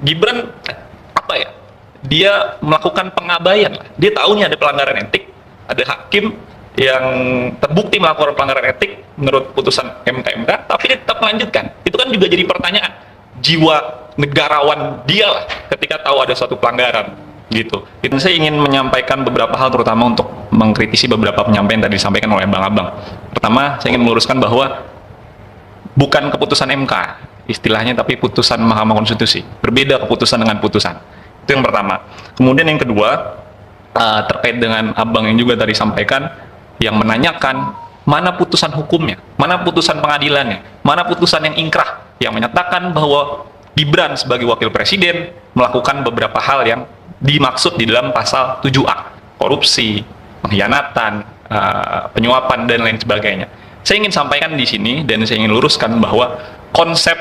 Gibran apa ya? Dia melakukan pengabaian lah. Dia tahu nih ada pelanggaran etik, ada hakim yang terbukti melakukan pelanggaran etik menurut putusan MK, tapi dia tetap melanjutkan. Itu kan juga jadi pertanyaan. Jiwa negarawan dia lah ketika tahu ada suatu pelanggaran gitu. Itu saya ingin menyampaikan beberapa hal, terutama untuk mengkritisi beberapa penyampaian tadi disampaikan oleh Bang Abang. Pertama, saya ingin meluruskan bahwa bukan keputusan MK istilahnya, tapi putusan Mahkamah Konstitusi. Berbeda keputusan dengan putusan. Itu yang pertama. Kemudian yang kedua, terkait dengan Abang yang juga tadi sampaikan, yang menanyakan mana putusan hukumnya, mana putusan pengadilannya, mana putusan yang ingkrah, yang menyatakan bahwa Gibran sebagai wakil presiden melakukan beberapa hal yang dimaksud di dalam pasal 7A, korupsi, pengkhianatan, penyuapan, dan lain sebagainya. Saya ingin sampaikan di sini, dan saya ingin luruskan bahwa konsep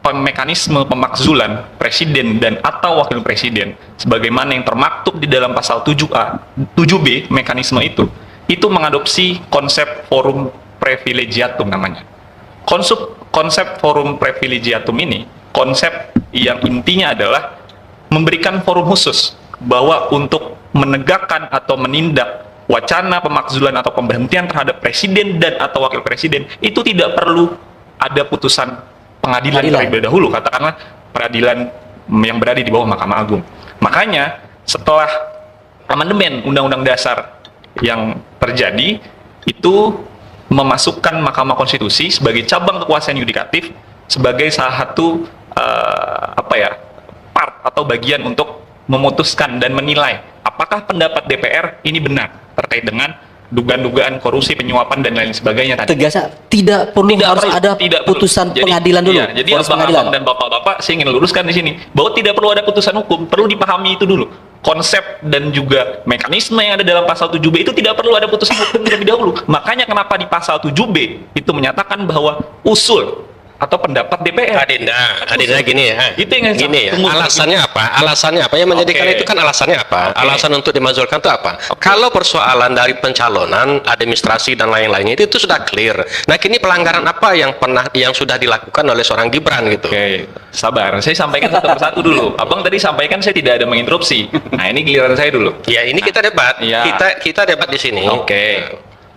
mekanisme pemakzulan presiden dan atau wakil presiden sebagaimana yang termaktub di dalam pasal 7A, 7B mekanisme itu mengadopsi konsep forum privilegiatum namanya. Konsep forum privilegiatum ini konsep yang intinya adalah memberikan forum khusus bahwa untuk menegakkan atau menindak wacana pemakzulan atau pemberhentian terhadap presiden dan atau wakil presiden itu tidak perlu ada putusan pengadilan terlebih dahulu, katakanlah peradilan yang berada di bawah Mahkamah Agung. Makanya setelah amandemen Undang-Undang Dasar yang terjadi itu memasukkan Mahkamah Konstitusi sebagai cabang kekuasaan yudikatif sebagai salah satu part atau bagian untuk memutuskan dan menilai apakah pendapat DPR ini benar terkait dengan dugaan-dugaan korupsi, penyuapan, dan lain sebagainya tadi. Tegasnya tidak perlu harus ada putusan pengadilan dulu. Iya, jadi abang-abang dan bapak-bapak saya ingin luruskan di sini bahwa tidak perlu ada putusan hukum, perlu dipahami itu dulu. Konsep dan juga mekanisme yang ada dalam pasal 7B itu tidak perlu ada putusan hukum terlebih dahulu. Makanya kenapa di pasal 7B itu menyatakan bahwa usul atau pendapat DPR. Adinda gini ya. Itu yang gini ya. Alasannya apa? Alasannya apa? Yang menjadikan itu kan alasannya apa? Alasan untuk dimazulkan itu apa? Kalau persoalan dari pencalonan, administrasi dan lain-lainnya itu sudah clear. Nah, kini pelanggaran apa yang sudah dilakukan oleh seorang Gibran gitu? Sabar. Saya sampaikan satu persatu dulu. Abang tadi sampaikan saya tidak ada menginterupsi. Nah, ini giliran saya dulu. Ya, ini kita debat. Kita debat di sini.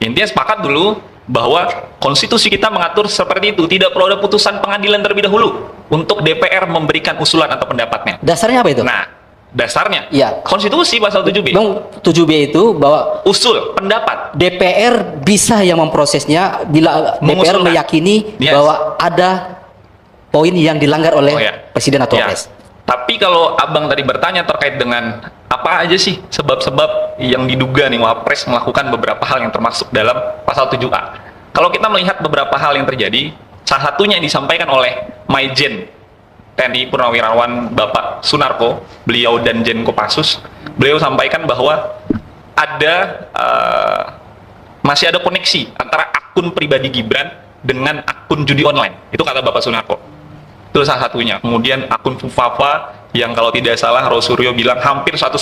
Intinya sepakat dulu bahwa konstitusi kita mengatur seperti itu, tidak perlu ada putusan pengadilan terlebih dahulu untuk DPR memberikan usulan atau pendapatnya. Dasarnya apa itu? Nah, dasarnya ya konstitusi pasal 7B. 7B itu bahwa usul pendapat DPR bisa yang memprosesnya bila DPR meyakini bahwa ada poin yang dilanggar oleh presiden atau wapres. Tapi kalau abang tadi bertanya terkait dengan apa aja sih sebab-sebab yang diduga nih wapres melakukan beberapa hal yang termasuk dalam pasal 7A. Kalau kita melihat beberapa hal yang terjadi, salah satunya yang disampaikan oleh Maijen TNI Purnawirawan Bapak Sunarko, beliau dan Jen Kopassus, beliau sampaikan bahwa masih ada koneksi antara akun pribadi Gibran dengan akun judi online. Itu kata Bapak Sunarko. Itu salah satunya. Kemudian akun Fufafa yang kalau tidak salah Rosuryo bilang hampir 100%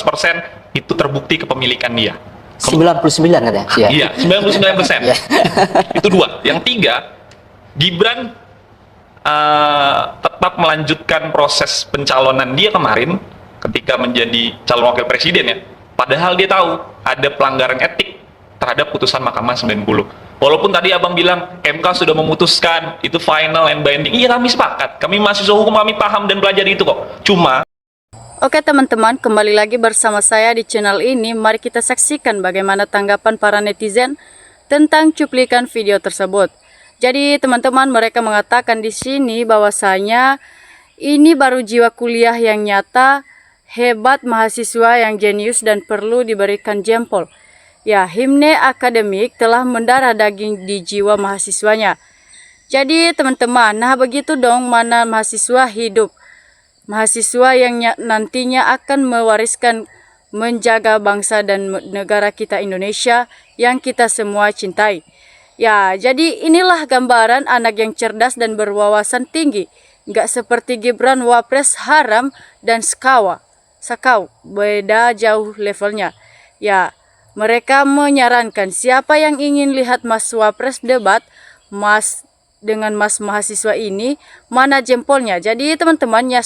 itu terbukti kepemilikan dia. 99 katanya. Iya, 99%. Itu dua. Yang tiga, Gibran tetap melanjutkan proses pencalonan dia kemarin ketika menjadi calon wakil presiden ya. Padahal dia tahu ada pelanggaran etik terhadap putusan Mahkamah 90. Walaupun tadi abang bilang MK sudah memutuskan itu final and binding. Iya, kami sepakat. Kami mahasiswa hukum, kami paham dan pelajari itu kok. Cuma Oke teman-teman, kembali lagi bersama saya di channel ini. Mari kita saksikan bagaimana tanggapan para netizen tentang cuplikan video tersebut. Jadi teman-teman, mereka mengatakan di sini bahwasanya ini baru jiwa kuliah yang nyata, hebat mahasiswa yang jenius dan perlu diberikan jempol. Ya, himne akademik telah mendarah daging di jiwa mahasiswanya. Jadi teman-teman, nah begitu dong mana mahasiswa hidup. Mahasiswa yang nantinya akan mewariskan menjaga bangsa dan negara kita Indonesia yang kita semua cintai. Ya, jadi inilah gambaran anak yang cerdas dan berwawasan tinggi. Nggak seperti Gibran wapres haram dan sakau, beda jauh levelnya. Ya, mereka menyarankan siapa yang ingin lihat Mas Wapres debat, Mas dengan mas mahasiswa ini, mana jempolnya. Jadi teman-teman ya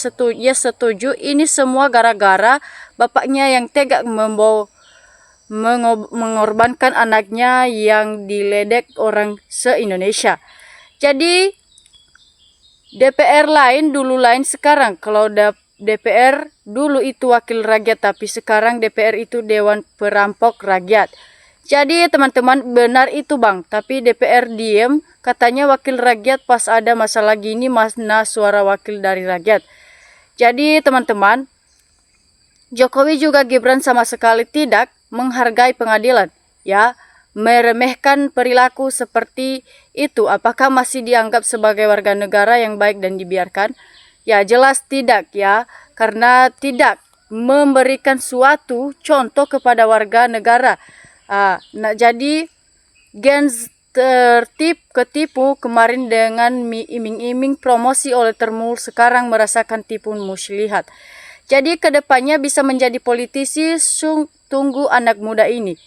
setuju ini semua gara-gara bapaknya yang tega mengorbankan anaknya yang diledek orang se-Indonesia. Jadi DPR lain dulu lain sekarang. Kalau DPR dulu itu wakil rakyat, tapi sekarang DPR itu Dewan Perampok Rakyat. Jadi teman-teman benar itu bang, tapi DPR diem, katanya wakil rakyat pas ada masalah gini mana suara wakil dari rakyat. Jadi teman-teman, Jokowi juga Gibran sama sekali tidak menghargai pengadilan, ya, meremehkan perilaku seperti itu. Apakah masih dianggap sebagai warga negara yang baik dan dibiarkan? Ya jelas tidak ya, karena tidak memberikan suatu contoh kepada warga negara. Nah, jadi Gens ketipu kemarin dengan iming-iming promosi oleh Termul, sekarang merasakan tipu muslihat. Jadi kedepannya bisa menjadi politisi, tunggu anak muda ini.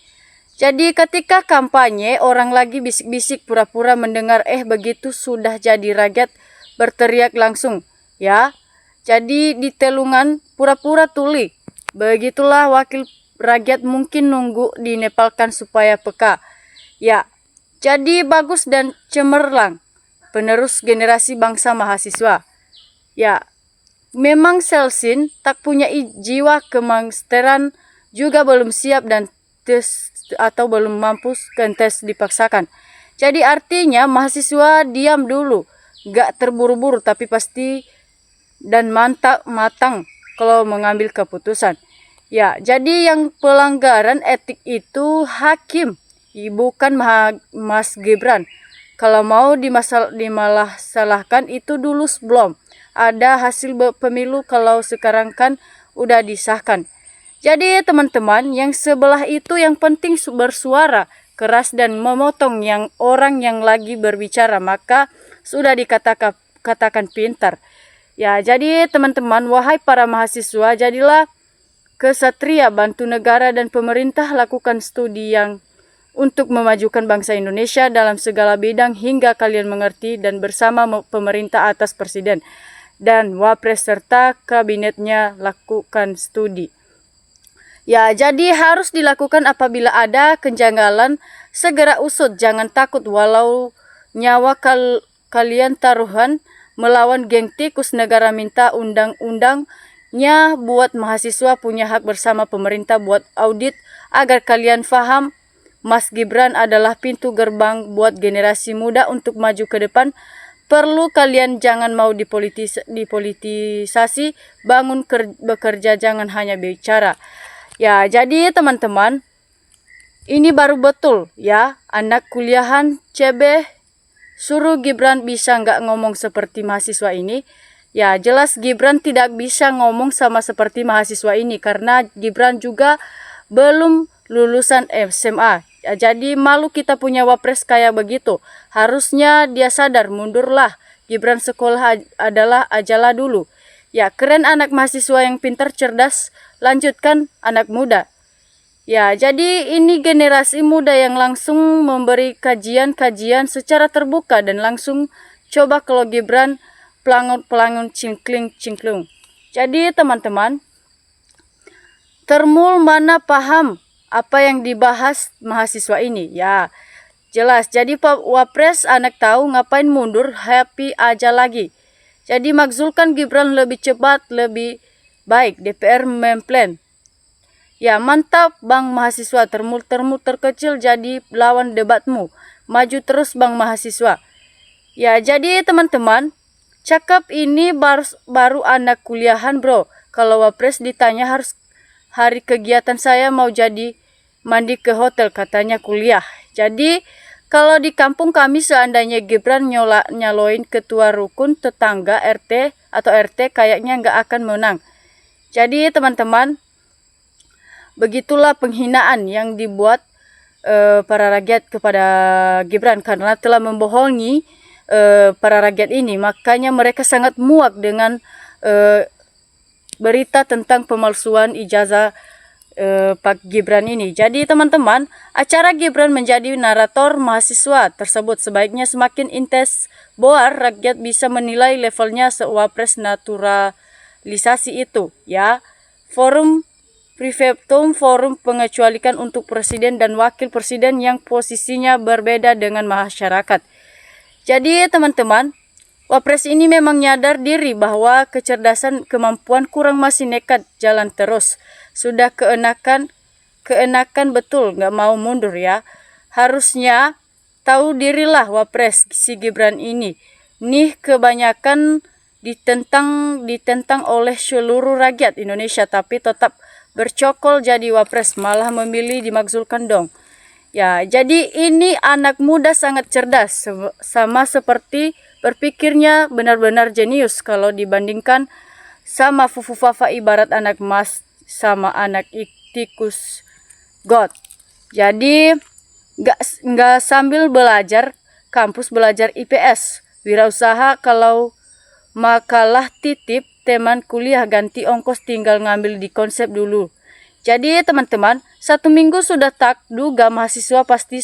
Jadi ketika kampanye orang lagi bisik-bisik pura-pura mendengar, begitu sudah jadi rakyat berteriak langsung ya. Jadi di telungan pura-pura tuli. Begitulah wakil rakyat mungkin nunggu dinepalkan supaya peka. Ya, jadi bagus dan cemerlang penerus generasi bangsa mahasiswa. Ya, memang Selsin tak punya jiwa kemangsteran, juga belum siap dan atau belum mampu tes dipaksakan. Jadi artinya mahasiswa diam dulu, gak terburu-buru tapi pasti dan matang kalau mengambil keputusan. Ya, jadi yang pelanggaran etik itu hakim, bukan Mas Gibran. Kalau mau dimalah salahkan itu dulu sebelum ada hasil pemilu, kalau sekarang kan udah disahkan. Jadi teman-teman, yang sebelah itu yang penting bersuara keras dan memotong yang orang yang lagi berbicara, maka sudah dikatakan pintar. Ya, jadi teman-teman, wahai para mahasiswa, jadilah kesatria, bantu negara dan pemerintah lakukan studi yang untuk memajukan bangsa Indonesia dalam segala bidang hingga kalian mengerti dan bersama pemerintah atas presiden dan wapres serta kabinetnya lakukan studi. Ya, jadi harus dilakukan. Apabila ada kejanggalan segera usut, jangan takut walau nyawa kalian taruhan melawan geng tikus negara. Minta undang-undangnya buat mahasiswa punya hak bersama pemerintah buat audit agar kalian paham Mas Gibran adalah pintu gerbang buat generasi muda untuk maju ke depan. Perlu kalian jangan mau dipolitisasi, bangun bekerja, jangan hanya bicara. Ya, jadi teman-teman, ini baru betul ya, anak kuliahan CB suruh Gibran bisa nggak ngomong seperti mahasiswa ini. Ya, jelas Gibran tidak bisa ngomong sama seperti mahasiswa ini karena Gibran juga belum lulusan SMA. Ya, jadi malu kita punya wapres kayak begitu. Harusnya dia sadar, mundurlah. Gibran sekolah ajalah dulu. Ya, keren anak mahasiswa yang pintar, cerdas, lanjutkan anak muda. Ya, jadi ini generasi muda yang langsung memberi kajian-kajian secara terbuka dan langsung coba kalau Gibran pelangun cingkling. Jadi teman-teman, Termul mana paham apa yang dibahas mahasiswa ini? Ya, jelas. Jadi Pak Wapres anak tahu ngapain mundur, happy aja lagi. Jadi makzulkan Gibran lebih cepat, lebih baik. DPR memplan. Ya, mantap Bang mahasiswa. Termul terkecil jadi lawan debatmu. Maju terus Bang mahasiswa. Ya, jadi teman-teman, cakep ini baru anak kuliahan bro. Kalau Wapres ditanya harus hari kegiatan saya mau jadi mandi ke hotel, katanya kuliah. Jadi kalau di kampung kami seandainya Gibran nyaloin ketua rukun tetangga RT atau RT kayaknya nggak akan menang. Jadi teman-teman, begitulah penghinaan yang dibuat para rakyat kepada Gibran karena telah membohongi para rakyat ini. Makanya mereka sangat muak dengan berita tentang pemalsuan ijazah Pak Gibran ini. Jadi teman-teman, acara Gibran menjadi narator mahasiswa tersebut sebaiknya semakin intens boar rakyat bisa menilai levelnya sewapres naturalisasi itu, ya. Forum Prefektum forum pengecualikan untuk presiden dan wakil presiden yang posisinya berbeda dengan masyarakat. Jadi teman-teman, wapres ini memang nyadar diri bahwa kecerdasan kemampuan kurang, masih nekat jalan terus. Sudah keenakan betul, nggak mau mundur ya. Harusnya tahu dirilah wapres si Gibran ini. Nih kebanyakan ditentang oleh seluruh rakyat Indonesia, tapi tetap bercokol jadi wapres, malah memilih dimakzulkan dong. Ya, jadi ini anak muda sangat cerdas, sama seperti berpikirnya benar-benar jenius kalau dibandingkan sama Fufu Fafa, ibarat anak emas sama anak tikus God. Jadi nggak sambil belajar kampus, belajar IPS, wirausaha, kalau makalah titip teman kuliah ganti ongkos, tinggal ngambil di konsep dulu. Jadi teman-teman, 1 minggu sudah tak duga mahasiswa pasti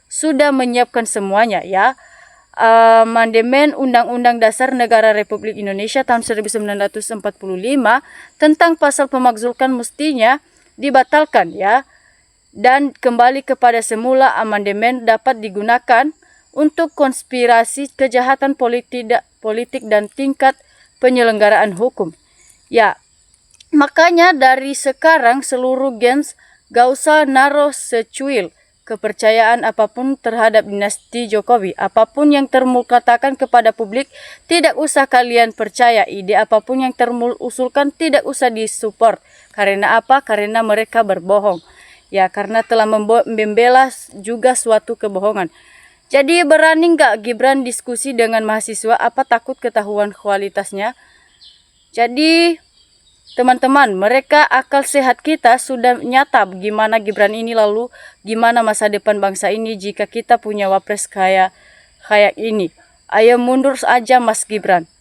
sudah menyiapkan semuanya ya. Amandemen Undang-Undang Dasar Negara Republik Indonesia tahun 1945 tentang pasal pemakzulan mestinya dibatalkan ya, dan kembali kepada semula. Amandemen dapat digunakan untuk konspirasi kejahatan politik dan tingkat penyelenggaraan hukum. Ya, makanya dari sekarang seluruh gens gak usah naruh secuil kepercayaan apapun terhadap dinasti Jokowi. Apapun yang termulkatakan kepada publik, tidak usah kalian percaya. Ide apapun yang terusulkan tidak usah disupport. Karena apa? Karena mereka berbohong. Ya, karena telah membela juga suatu kebohongan. Jadi berani nggak Gibran diskusi dengan mahasiswa? Apa takut ketahuan kualitasnya? Jadi teman-teman, mereka akal sehat kita sudah nyata gimana Gibran ini, lalu gimana masa depan bangsa ini jika kita punya wapres kayak ini. Ayo mundur aja Mas Gibran.